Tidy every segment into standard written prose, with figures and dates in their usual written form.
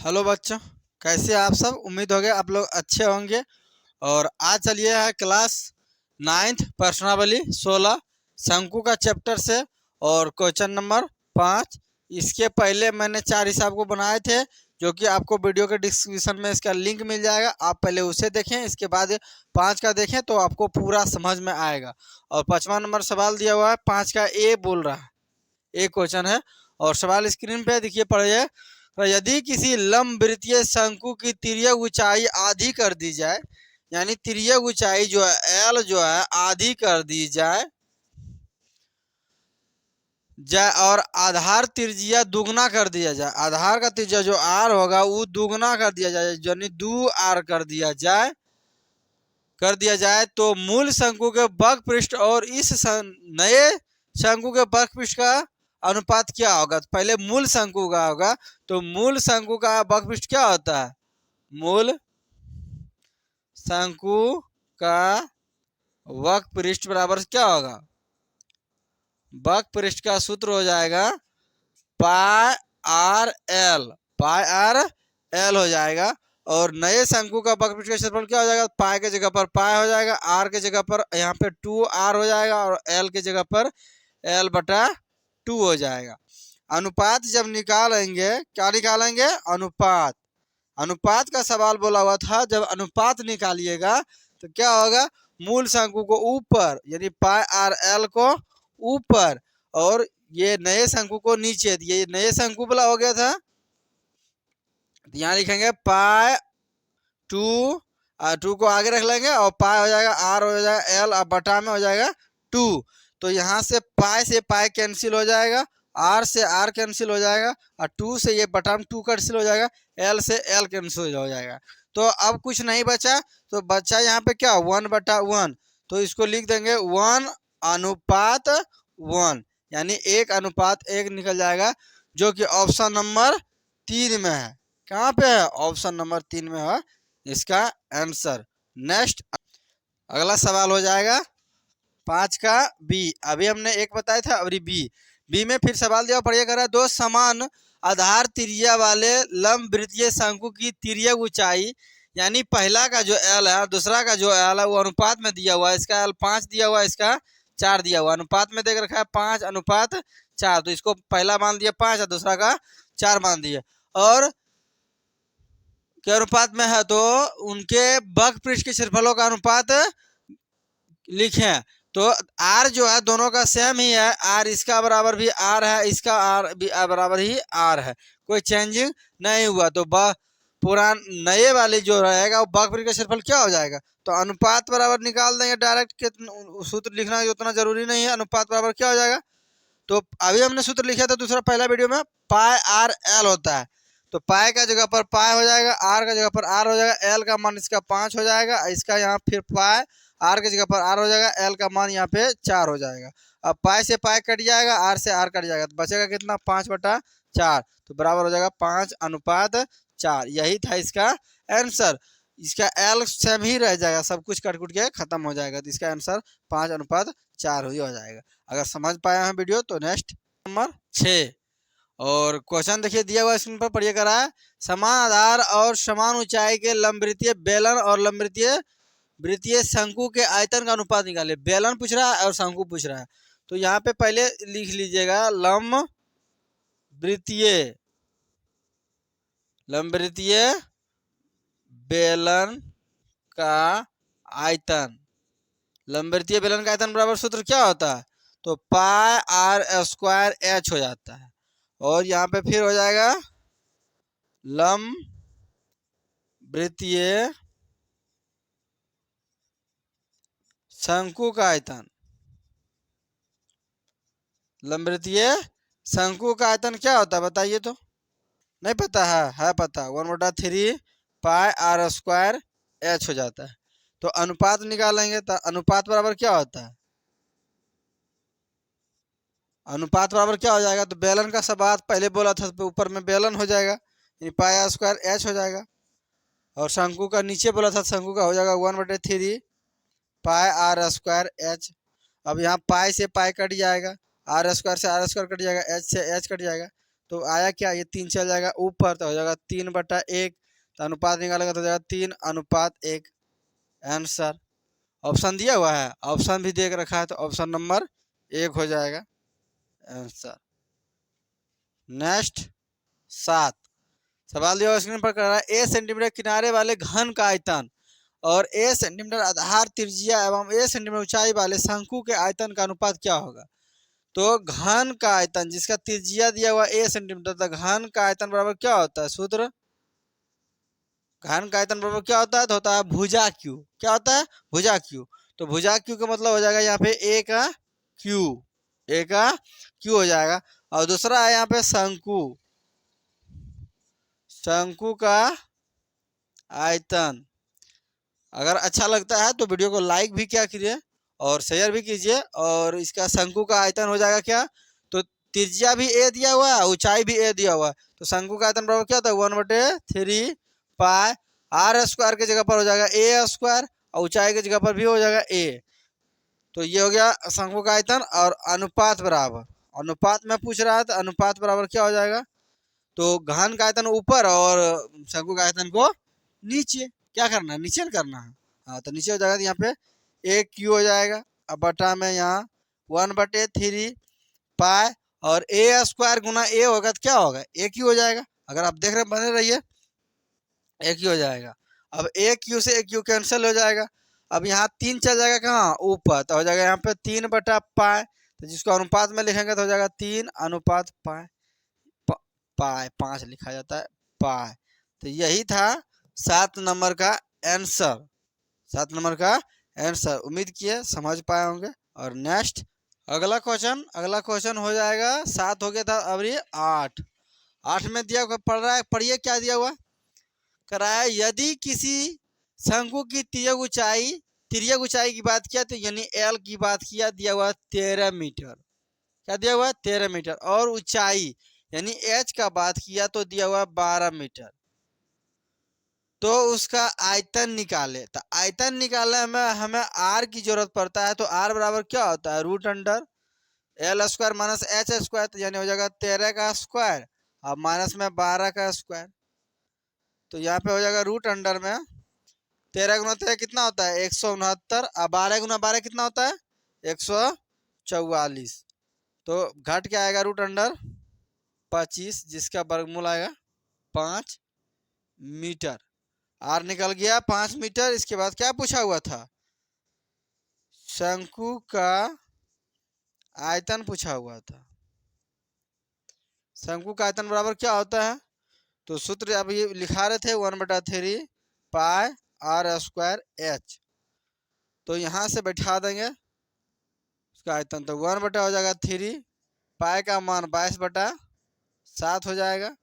Hello बच्चों, कैसे आप सब। उम्मीद हो गया आप लोग अच्छे होंगे। और आज चलिए है क्लास 9th प्रश्नावली 16 शंकु का चैप्टर से और क्वेश्चन नंबर 5। इसके पहले मैंने 4 हिसाब को बनाए थे, जो कि आपको वीडियो के डिस्क्रिप्शन में इसका लिंक मिल जाएगा। आप पहले उसे देखें, इसके बाद 5 का देखें तो आपको पूरा समझ में आएगा। और 5वां नंबर सवाल दिया हुआ है, 5 का ए बोल रहा है, ए क्वेश्चन है। और सवाल स्क्रीन पे देखिए, पढ़िए। तो यदि किसी लंबवृत्तीय शंकु की तिर्यक ऊंचाई आधी कर दी जाए, यानी तिर्यक ऊंचाई जो है एल जो है आधी कर दी जाए और आधार त्रिज्या दुगना कर दिया जाए। आधार का त्रिज्या जो आर होगा वो दुगना कर दिया जाए, यानी 2r कर दिया जाए तो मूल शंकु के वक्र पृष्ठ और इस नए शंकु के वक्र पृष्ठ का अनुपात क्या होगा। तो पहले मूल शंकु का होगा, तो मूल शंकु का वक्र पृष्ठ क्या होता है। मूल शंकु का वक्र पृष्ठ बराबर क्या होगा। वक्र पृष्ठ का सूत्र हो जाएगा पाई आर एल हो जाएगा। और नए शंकु का वक्र पृष्ठ का क्षेत्रफल क्या हो जाएगा। पाई के जगह पर पाई हो जाएगा, आर के जगह पर यहाँ पे 2r हो जाएगा और एल के जगह पर l/2 हो जाएगा। अनुपात जब निकालेंगे, क्या निकालेंगे, अनुपात। अनुपात का सवाल बोला हुआ था, जब अनुपात निकालिएगा तो क्या होगा। मूल शंकु को ऊपर, यानी पाई आर एल को ऊपर और ये नए शंकु को नीचे। ये नए शंकु वाला हो गया था, यहाँ लिखेंगे पाई 2 को आगे रख लेंगे और पाई हो जाएगा आर हो जाएगा एल और बटा में हो जाएगा 2। तो यहाँ से पाई कैंसिल हो जाएगा, आर से आर कैंसिल हो जाएगा और 2 से ये बटा में 2 कैंसिल हो जाएगा, एल से एल कैंसिल हो जाएगा। तो अब कुछ नहीं बचा, तो बचा यहाँ पे क्या 1/1। तो इसको लिख देंगे 1:1, यानी 1:1 निकल जाएगा, जो कि ऑप्शन नंबर 3 में है। कहाँ पे है, ऑप्शन नंबर 3 में है इसका आंसर। नेक्स्ट अगला सवाल हो जाएगा 5 का बी। अभी हमने एक बताया था, अभी बी में फिर सवाल दिया, पढ़िए कर रहा है। दो समान आधार त्रिज्या वाले लंबवृत्तीय शंकु की तिर्यक ऊंचाई, यानी पहला का जो एल है दूसरा का जो एल है वो अनुपात में दिया हुआ है। इसका एल 5 दिया हुआ है, इसका 4 दिया हुआ, अनुपात में देख रखा है 5:4। तो इसको पहला मान दिया 5 और दूसरा का 4 मान दिया, और के अनुपात में है तो उनके वक्र पृष्ठ के क्षेत्रफलों का अनुपात लिखें। तो आर जो है दोनों का सेम ही है, आर इसका बराबर भी आर है, इसका आर भी बराबर ही आर है, कोई चेंजिंग नहीं हुआ। तो नए वाले जो रहेगा वो वक्र पृष्ठ का क्षेत्रफल क्या हो जाएगा। तो अनुपात बराबर निकाल देंगे डायरेक्ट, सूत्र लिखना उतना जरूरी नहीं है। अनुपात बराबर क्या हो जाएगा, तो अभी हमने सूत्र लिखा था दूसरा पहला वीडियो में, पाई आर एल होता है। तो पाई का जगह पर पाई हो जाएगा, आर का जगह पर आर हो जाएगा, एल का मान इसका 5 हो जाएगा, इसका यहाँ फिर पाई आर के जगह पर आर हो जाएगा, एल का मान यहाँ पे 4 हो जाएगा। अब पाई से पाई कट जाएगा, आर से आर कट जाएगा, तो बचेगा कितना 5/4। तो बराबर हो जाएगा 5:4। यही था इसका आंसर। इसका एल सेम ही रह जाएगा, सब कुछ कट कुट के खत्म हो जाएगा, तो इसका आंसर 5:4 ही हो जाएगा। अगर समझ पाया है वीडियो तो नेक्स्ट नंबर 6 और क्वेश्चन देखिए दिया हुआ स्क्रीन पर, पढ़िए करा है। समान आधार और समान ऊंचाई के लंबवृत्तीय बेलन और वृत्तीय शंकु के आयतन का अनुपात निकाले। बेलन पूछ रहा है और शंकु पूछ रहा है, तो यहाँ पे पहले लिख लीजिएगा लंबवृत्तीय बेलन का आयतन। लंबवृत्तीय बेलन का आयतन बराबर सूत्र क्या होता है, तो पाई आर स्क्वायर एच हो जाता है। और यहाँ पे फिर हो जाएगा लंबवृत्तीय शंकु का आयतन। लंबवृत्तीय शंकु का आयतन क्या होता है बताइए, तो नहीं पता है पता, 1/3 पाई आर स्क्वायर एच हो जाता है। तो अनुपात निकालेंगे तो अनुपात बराबर क्या होता है, अनुपात बराबर क्या हो जाएगा। तो बेलन का सब बात पहले बोला था, तो ऊपर में बेलन हो जाएगा, यानी पाई आर स्क्वायर एच हो जाएगा। और शंकु का नीचे बोला था, शंकु का हो जाएगा 1/3 पाई आर स्क्वायर एच। अब यहाँ पाई से पाई कट जाएगा, आर स्क्वायर से आर स्क्वायर कट जाएगा, एच से एच कट जाएगा। तो आया क्या, ये 3 चल जाएगा ऊपर तो हो जाएगा 3/1, तो अनुपात निकालेगा तो हो जाएगा 3:1 आंसर। ऑप्शन दिया हुआ है, ऑप्शन भी देख रखा है, तो ऑप्शन नंबर 1 हो जाएगा आंसर। नेक्स्ट 7 सवाल दिया स्क्रीन पर कर रहा है, ए सेंटीमीटर किनारे वाले घन का आयतन और ए सेंटीमीटर आधार त्रिज्या एवं ए सेंटीमीटर ऊंचाई वाले शंकु के आयतन का अनुपात क्या होगा। तो घन का आयतन जिसका त्रिज्या दिया हुआ ए सेंटीमीटर, तो घन का आयतन बराबर क्या होता है, सूत्र घन का आयतन बराबर क्या होता है, तो होता है भुजा क्यू। क्या होता है, भुजा क्यू। तो भुजा क्यू का मतलब हो जाएगा यहाँ पे ए का क्यू, ए का क्यू हो जाएगा। और दूसरा है यहाँ पे शंकु, शंकु का आयतन। अगर अच्छा लगता है तो वीडियो को लाइक भी क्या कीजिए और शेयर भी कीजिए। और इसका शंकु का आयतन हो जाएगा क्या, तो त्रिज्या भी ए दिया हुआ है, ऊंचाई भी ए दिया हुआ है, तो शंकु का आयतन बराबर क्या होता है 1/3 पाई आर स्क्वायर की जगह पर हो जाएगा ए स्क्वायर और ऊंचाई की जगह पर भी हो जाएगा ए। तो ये हो गया शंकु का आयतन। और अनुपात बराबर, अनुपात में पूछ रहा है तो अनुपात बराबर क्या हो जाएगा, तो घन का आयतन ऊपर और शंकु का आयतन को नीचे। क्या करना है, नीचे करना है। हाँ तो नीचे हो जाएगा, तो यहाँ पे ए क्यू हो जाएगा। अब बटा में यहाँ 1/3 पाई और ए स्क्वायर गुना ए होगा तो क्या होगा, ए क्यू हो जाएगा। अगर आप देख रहे बने रहिए, ए क्यू हो जाएगा। अब ए क्यू से ए क्यू कैंसिल हो जाएगा। अब यहाँ 3 चल जाएगा कहाँ, ऊपर, तो हो जाएगा यहाँ पे 3/पाई, तो जिसको अनुपात में लिखेंगे तो हो जाएगा 3:पाई, पाई 5 लिखा जाता है पाई। तो यही था 7 नंबर का आंसर, 7 नंबर का आंसर। उम्मीद किए समझ पाए होंगे। और नेक्स्ट अगला क्वेश्चन हो जाएगा, 7 हो गया था, अब ये 8 में दिया हुआ पढ़ रहा है, पढ़िए क्या दिया हुआ कराया। यदि किसी शंकु की तिर्यक ऊंचाई की बात किया तो यानी एल की बात किया, दिया हुआ 13 मीटर। क्या दिया हुआ 13 मीटर। और ऊंचाई यानी एच का बात किया तो दिया हुआ 12 मीटर। तो उसका आयतन निकाले, तो आयतन निकालने में हमें आर की जरूरत पड़ता है। तो आर बराबर क्या होता है, √एल² माइनस एच स्क्वायर, तो यानी हो जाएगा 13 का स्क्वायर और माइनस में 12 का स्क्वायर। तो यहाँ पे हो जाएगा √में 13 गुना 13 कितना होता है 169 और 12 गुना 12 कितना होता है 144। तो घट क्या आएगा √25, जिसका वर्गमूल आएगा 5 मीटर। आर निकल गया 5 मीटर। इसके बाद क्या पूछा हुआ था, शंकु का आयतन पूछा हुआ था। शंकु का आयतन बराबर क्या होता है, तो सूत्र अभी लिखा रहे थे 1/3 पाई r² h। तो यहाँ से बैठा देंगे उसका आयतन, तो 1 हो जाएगा 3 पाई का मान 22/7 हो जाएगा।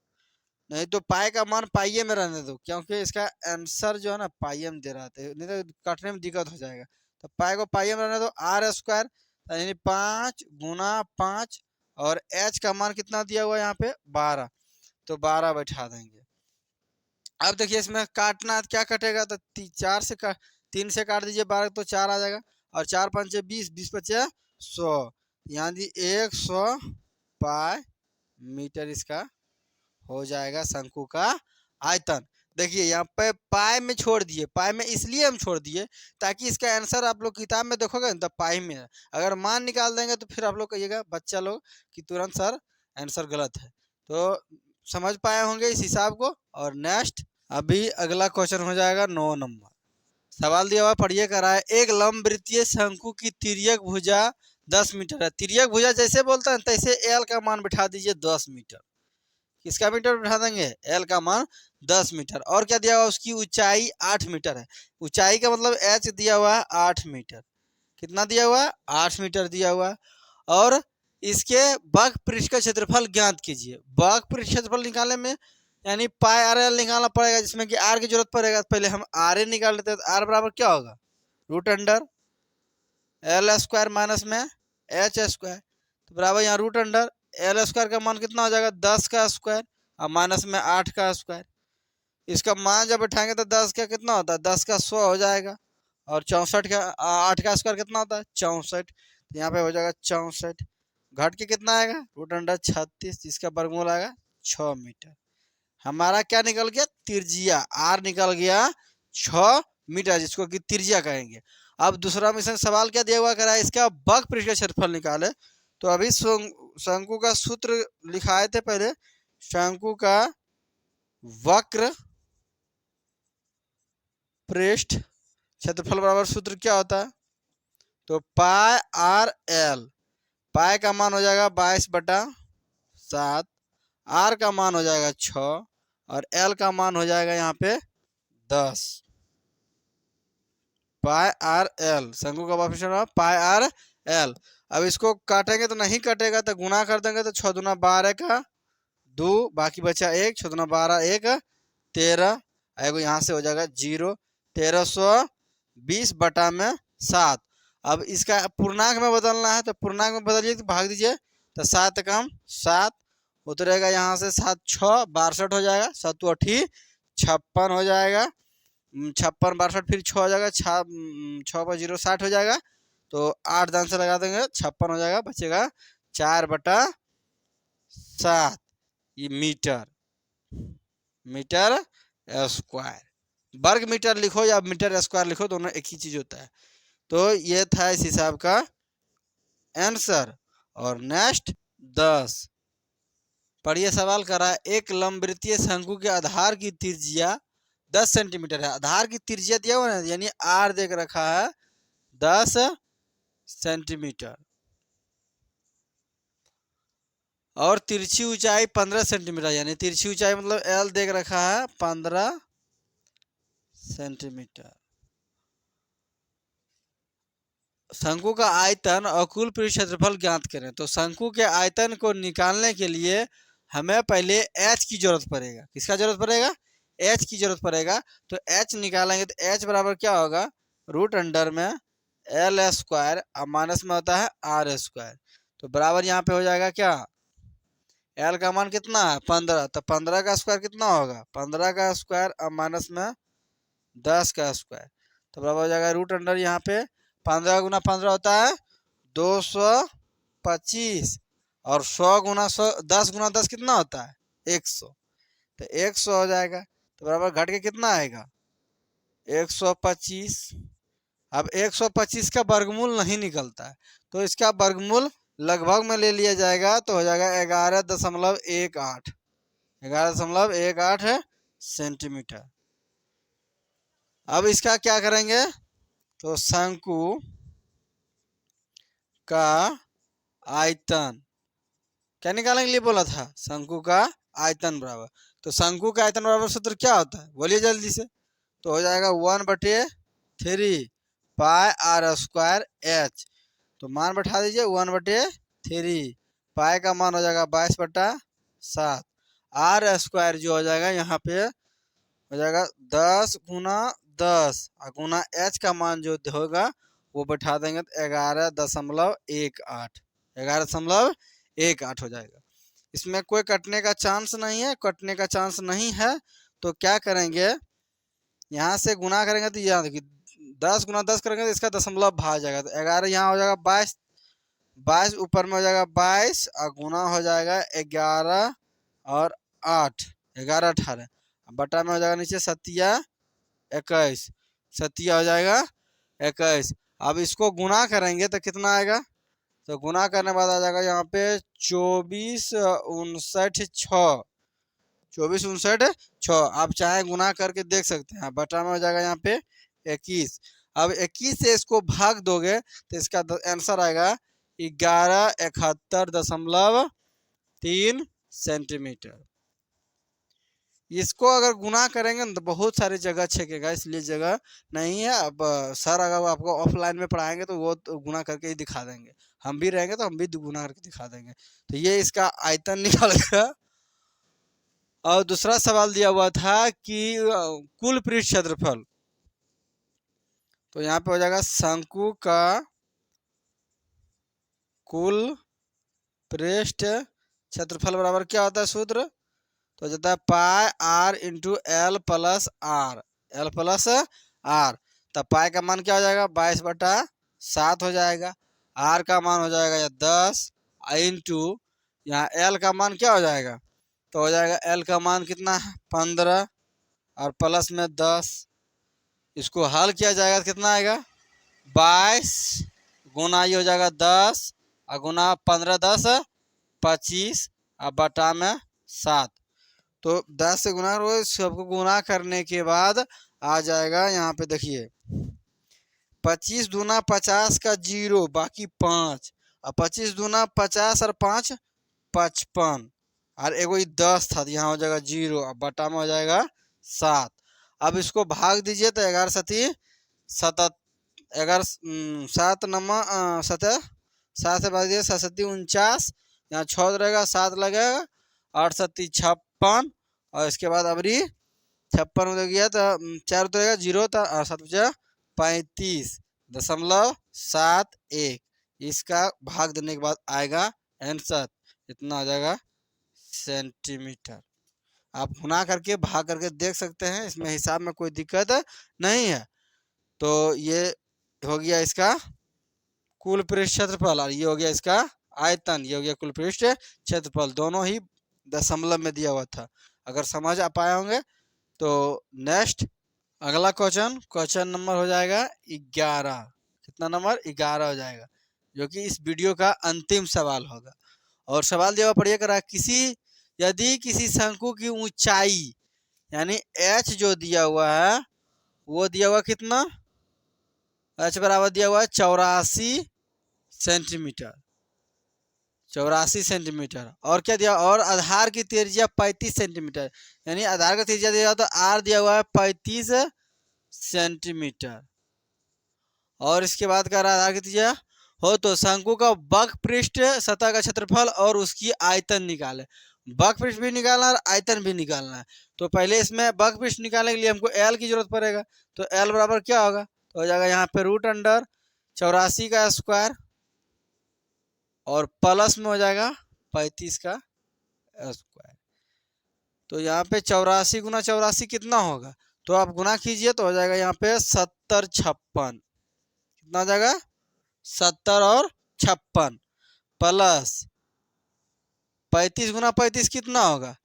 नहीं तो पाई का मान पाइये में रहने दो, क्योंकि इसका आंसर जो है ना पाइये में दे रहा था, नहीं तो काटने में दिक्कत हो जाएगा। तो पाई को पाइये में रहने दो, r² यानी 5 गुना 5 और h का मान कितना दिया हुआ है यहाँ पे 12, तो 12 बैठा देंगे। अब देखिए इसमें काटना क्या कटेगा, तो 3 से काट दीजिए 12 तो 4 आ जाएगा और 4 5 20, 20 5 100, यानी 100 पाई मीटर इसका हो जाएगा शंकु का आयतन। देखिए यहाँ पे पाई में छोड़ दिए, पाई में इसलिए हम छोड़ दिए ताकि इसका आंसर आप लोग किताब में देखोगे ना तो पाई में है। अगर मान निकाल देंगे तो फिर आप लोग कहिएगा बच्चा लोग कि तुरंत सर आंसर गलत है। तो समझ पाए होंगे इस हिसाब को। और नेक्स्ट अभी अगला क्वेश्चन हो जाएगा 9 नंबर। सवाल दिया हुआ पढ़िए करा है, एक लंबवृत्तीय शंकु की तिर्यक भुजा 10 मीटर है। तिर्यक भुजा जैसे बोलते हैं तैसे एल का मान बिठा दीजिए 10 मीटर। किसका मीटर बिठा देंगे, एल का मान 10 मीटर। और क्या दिया हुआ, उसकी ऊंचाई 8 मीटर है। ऊंचाई का मतलब एच दिया हुआ है 8 मीटर। कितना दिया हुआ है 8 मीटर दिया हुआ है। और इसके वक्र पृष्ठ का क्षेत्रफल ज्ञात कीजिए। वक्र पृष्ठ क्षेत्रफल निकालने में यानी पाई आर एल निकालना पड़ेगा, जिसमें कि आर की जरूरत पड़ेगा। पहले हम आर ए निकाल लेते हैं, तो आर बराबर क्या होगा √एल² माइनस में h², तो बराबर यहाँ √एल² का मान कितना हो जाएगा 10 का स्क्वायर और माइनस में 8 का स्क्वायर। इसका मान जब बैठाएंगे तो 10 का कितना होता है 10 का 100 हो जाएगा और 64 का 8 का स्क्वायर कितना होता है 64, तो यहाँ पे हो जाएगा 64। घट के कितना आएगा रूट अंडर 36, जिसका वर्गमूल आएगा 6 मीटर। हमारा क्या निकल गया त्रिज्या, आर निकल गया 6 मीटर, जिसको कि त्रिज्या कहेंगे। अब दूसरा मिशन सवाल क्या दिया हुआ कह रहा है इसका वक्र पृष्ठ का क्षेत्रफल निकाले। तो अभी शंकु का सूत्र लिखाए थे पहले, शंकु का वक्र पृष्ठ क्षेत्रफल बराबर सूत्र क्या होता है, तो पाई आर एल। पाई का मान हो जाएगा 22/7, आर का मान हो जाएगा 6 और एल का मान हो जाएगा यहाँ पे 10। पाई आर एल, शंकु का ऑप्शन पाई आर एल। अब इसको काटेंगे तो नहीं कटेगा, तो गुना कर देंगे तो 6 दूना 12 का 2, बाकी बचा 1, 6 दूना 12 1 13, एगो यहाँ से हो जाएगा 0, 1320/7। अब इसका पूर्णांक में बदलना है, तो पूर्णांक में बदलिए तो भाग दीजिए, तो 7 कम 7 उतरेगा यहाँ से, 7 6 62 हो जाएगा, 7 8 56 हो जाएगा, 56 62 फिर 6 हो जाएगा, 6 पर 0 60 हो जाएगा, तो 8 दान से लगा देंगे 56 हो जाएगा, बचेगा 4/7 ये मीटर, मीटर स्क्वायर। वर्ग मीटर लिखो या मीटर स्क्वायर लिखो, दोनों एक ही चीज होता है। तो ये था इस हिसाब का आंसर। और नेक्स्ट 10 पढ़िए सवाल कर रहा है, एक लंबवृत्तीय शंकु के आधार की त्रिज्या 10 सेंटीमीटर है। आधार की त्रिज्या दिया हुआ है यानी आर देख रखा है 10 सेंटीमीटर और तिरछी ऊंचाई 15 सेंटीमीटर, यानी तिरछी ऊंचाई मतलब एल देख रखा है 15 सेंटीमीटर। शंकु का आयतन और कुल पृष्ठ क्षेत्रफल ज्ञात करें। तो शंकु के आयतन को निकालने के लिए हमें पहले एच की जरूरत पड़ेगा। किसका जरूरत पड़ेगा, एच की जरूरत पड़ेगा। तो एच निकालेंगे तो एच बराबर क्या होगा, रूट अंडर में एल स्क्वायर और माइनस में होता है आर स्क्वायर। तो बराबर यहाँ पे हो जाएगा क्या, एल का मान कितना है 15, तो 15 का स्क्वायर कितना होगा 15 का स्क्वायर और माइनस में 10 का स्क्वायर, तो बराबर हो जाएगा रूट अंडर यहाँ पे 15 गुना 15 होता है 225 और 100 गुना 100 10 गुना 10 कितना होता है 100, तो 100 हो जाएगा। तो बराबर घट के कितना आएगा 125। अब 125 का वर्गमूल नहीं निकलता है, तो इसका वर्गमूल लगभग में ले लिया जाएगा, तो हो जाएगा 11.18 11.18 सेंटीमीटर। अब इसका क्या करेंगे, तो शंकु का आयतन क्या निकालने के लिए बोला था, शंकु का आयतन बराबर, तो शंकु का आयतन बराबर सूत्र क्या होता है बोलिए जल्दी से, तो हो जाएगा 1/3 पाई आर स्क्वायर एच। तो मान बैठा दीजिए 1/3, पाई का मान हो जाएगा 22/7, आर स्क्वायर जो हो जाएगा यहाँ पे हो जाएगा 10 गुना 10 और गुना एच का मान जो होगा वो बैठा देंगे तो 11.18 हो जाएगा। इसमें कोई कटने का चांस नहीं है, कटने का चांस नहीं है तो क्या करेंगे, यहाँ से गुना करेंगे तो यहाँ देखिए 10 गुना 10 करेंगे तो इसका दशमलव भाग जाएगा, तो 11 यहाँ हो जाएगा 22, 22 ऊपर में हो जाएगा 22 और गुना हो जाएगा 11 और 8 11/18 बटा में हो जाएगा नीचे 7 21 7 हो जाएगा 21। अब इसको गुना करेंगे तो कितना आएगा, तो गुना करने बाद आ जाएगा यहाँ पे 24 59 6 आप चाहे गुना करके देख सकते हैं, बटा में हो जाएगा यहाँ पे 21। अब 21 से इसको भाग दोगे तो इसका आंसर आएगा 1171.3 सेंटीमीटर। इसको अगर गुना करेंगे ना तो बहुत सारी जगह छेकेगा, इसलिए जगह नहीं है। अब सर अगर आपको ऑफलाइन में पढ़ाएंगे तो वो तो गुना करके ही दिखा देंगे, हम भी रहेंगे तो हम भी गुना करके दिखा देंगे। तो ये इसका आयतन निकल गया। और दूसरा सवाल दिया हुआ था कि कुल पृष्ठ क्षेत्रफल, तो यहाँ पे हो जाएगा शंकु का कुल पृष्ठ क्षेत्रफल बराबर क्या होता है सूत्र, तो जाता है pi r into L plus r, L plus r. तब पाई का मान क्या हो जाएगा 22/7 हो जाएगा, आर का मान हो जाएगा 10, इंटू यहाँ एल का मान क्या हो जाएगा, तो हो जाएगा एल का मान कितना है 15 और प्लस में 10। इसको हल किया जाएगा तो कितना आएगा 22 गुना ये हो जाएगा 10 और गुना 15 10 25 और बटा में 7। तो 10 से गुना करो, सबको गुना करने के बाद आ जाएगा यहाँ पे देखिए 25 दूना 50 का 0 बाकी 5 और 25 दूना 50 और 5 55 और एगो 10 था यहाँ हो जाएगा 0 और बटा में हो जाएगा 7। अब इसको भाग दीजिए तो 11 सती 7 11 7 नंबर 7 7 से भाग दीजिए 7 सती 49, यहाँ 6 रहेगा 7 लगेगा 8 सती 56 और इसके बाद अबरी 56 हो गया तो 4 उतरेगा 0 था और 7 बचा 35.71। इसका भाग देने के बाद आएगा आंसर इतना आ जाएगा सेंटीमीटर। आप गुना करके भाग करके देख सकते हैं, इसमें हिसाब में कोई दिक्कत नहीं है। तो ये हो गया इसका कुल पृष्ठ क्षेत्रफल और ये हो गया इसका आयतन, ये हो गया कुल पृष्ठ क्षेत्रफल, दोनों ही दशमलव में दिया हुआ था। अगर समझ आ पाए होंगे तो नेक्स्ट अगला क्वेश्चन नंबर हो जाएगा 11। कितना नंबर 11 हो जाएगा, जो कि इस वीडियो का अंतिम सवाल होगा। और सवाल दिया हुआ पढ़िए करा, यदि किसी शंकु की ऊंचाई यानी h जो दिया हुआ है वो दिया हुआ कितना, h बराबर दिया हुआ है 84 सेंटीमीटर, 84 सेंटीमीटर। और क्या दिया, और आधार की त्रिज्या 35 सेंटीमीटर, यानी आधार का त्रिज्या दिया तो r दिया हुआ है 35 सेंटीमीटर। और इसके बाद का आधार की त्रिज्या हो तो शंकु का वक्र पृष्ठ सतह का क्षेत्रफल और उसकी आयतन निकाले। वक्र पृष्ठ भी निकालना है और आयतन भी निकालना है। तो पहले इसमें वक्र पृष्ठ निकालने के लिए हमको एल की जरूरत पड़ेगा, तो एल बराबर क्या होगा, तो हो जाएगा यहाँ पे √84 का स्क्वायर और प्लस में हो जाएगा 35 का स्क्वायर। तो यहाँ पे 84 गुना 84 कितना होगा, तो आप गुना कीजिए तो हो जाएगा यहाँ पे 70 56, कितना हो जाएगा 70 और 56 प्लस 35 गुना 35 कितना होगा,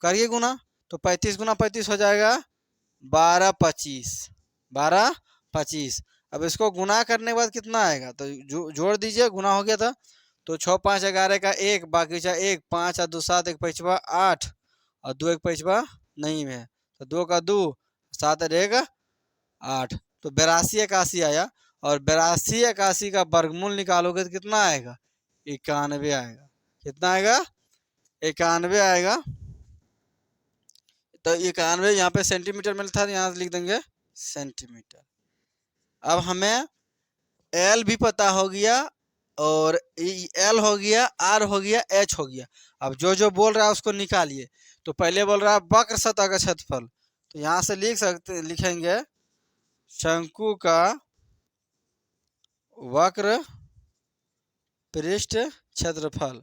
करिए गुना, तो 35 गुना 35 हो जाएगा 12 25 12 25। अब इसको गुना करने के बाद कितना आएगा, तो जोड़ दीजिए, गुना हो गया था तो 6 5 11 का 1 बाकी 1 5 और 2 7 1 5 8 और 2 1 5 नहीं में, तो 2 का 2 7 रहेगा 8, तो 82 81 आया। और 82 81 का वर्गमूल निकालोगे तो कितना आएगा 91 आएगा, कितना आएगा 91 आएगा। तो 91 यहाँ पे सेंटीमीटर में था, यहाँ से लिख देंगे सेंटीमीटर। अब हमें एल भी पता हो गया और एल हो गया, आर हो गया, एच हो गया। अब जो बोल रहा है उसको निकालिए। तो पहले बोल रहा है वक्र सतह का क्षेत्रफल, तो यहाँ से लिखेंगे शंकु का वक्र पृष्ठ क्षेत्रफल।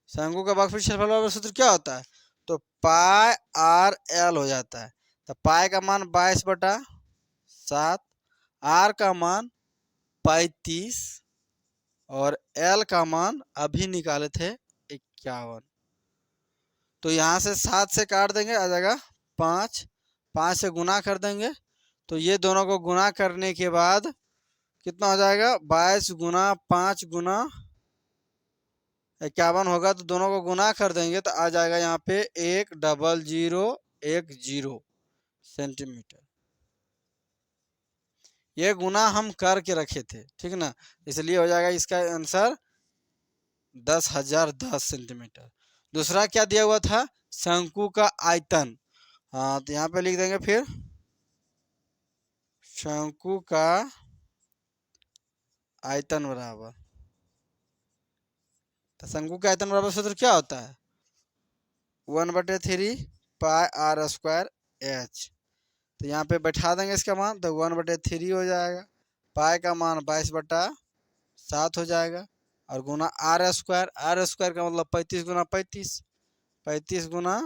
शंकु का वक्र पृष्ठ क्षेत्रफल सूत्र क्या होता है, तो पाई आर एल हो जाता है। तो पाई का मान 22/7, आर का मान 35 और एल का मान अभी निकाले थे 51। तो यहाँ से 7 से काट देंगे, आ जाएगा 5, 5 से गुना कर देंगे। तो ये दोनों को गुना करने के बाद कितना हो जाएगा 22 गुना 5 गुना 51 होगा। तो दोनों को गुना कर देंगे तो आ जाएगा यहाँ पे 10010 सेंटीमीटर। ये गुना हम करके रखे थे, ठीक ना, इसलिए हो जाएगा इसका आंसर 10,010 सेंटीमीटर। दूसरा क्या दिया हुआ था, शंकु का आयतन। हाँ, तो यहाँ पे लिख देंगे फिर शंकु का आयतन बराबर, तो शंकु का आयतन बराबर सूत्र क्या होता है 1/3 पाई आर स्क्वायर एच। तो यहाँ पे बैठा देंगे इसका मान, तो 1/3 हो जाएगा, पाई का मान 22/7 हो जाएगा और गुना आर स्क्वायर का मतलब 35 गुना 35, 35 गुना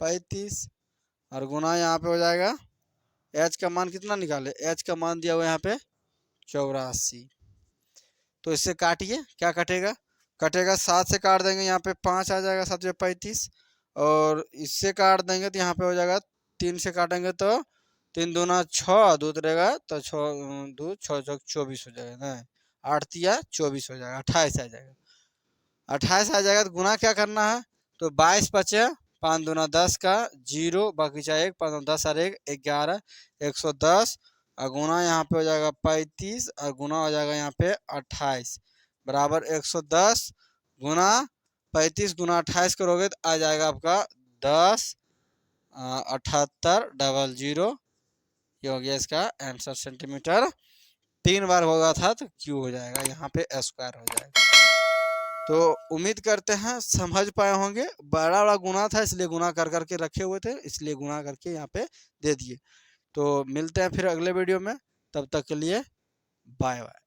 35 और गुना यहाँ पे हो जाएगा एच का मान कितना निकाले, एच का मान दिया हुआ यहाँ पे 84। तो इससे काटिए, क्या कटेगा कटेगा 7 से काट देंगे, यहाँ पे 5 आ जाएगा, 7 35। और इससे काट देंगे तो यहाँ पे हो जाएगा 3 से काटेंगे तो 3 दूना 6, दूध रहेगा तो 6 दूध 6 चौक 24 हो जाएगा ना, 8 तिया 24 हो जाएगा, 28 आ जाएगा। 28 आ जाएगा तो गुना क्या करना है, तो 22 बचे 5 दूना 10 का 0, बाकी चाहे 1 5 10 और 1 11, 110 और गुना यहाँ पे हो जाएगा 35 और गुना हो जाएगा यहाँ पे 28 बराबर 110 गुना 35 गुना 28 करोगे तो आ जाएगा आपका 10 7800। ये हो गया इसका आंसर सेंटीमीटर। 3 बार होगा था तो क्यू हो जाएगा, यहाँ पे स्क्वायर हो जाएगा। तो उम्मीद करते हैं समझ पाए होंगे। बड़ा बड़ा गुना था इसलिए गुना कर करके रखे हुए थे, इसलिए गुना करके यहाँ पे दे दिए। तो मिलते हैं फिर अगले वीडियो में, तब तक के लिए बाय बाय।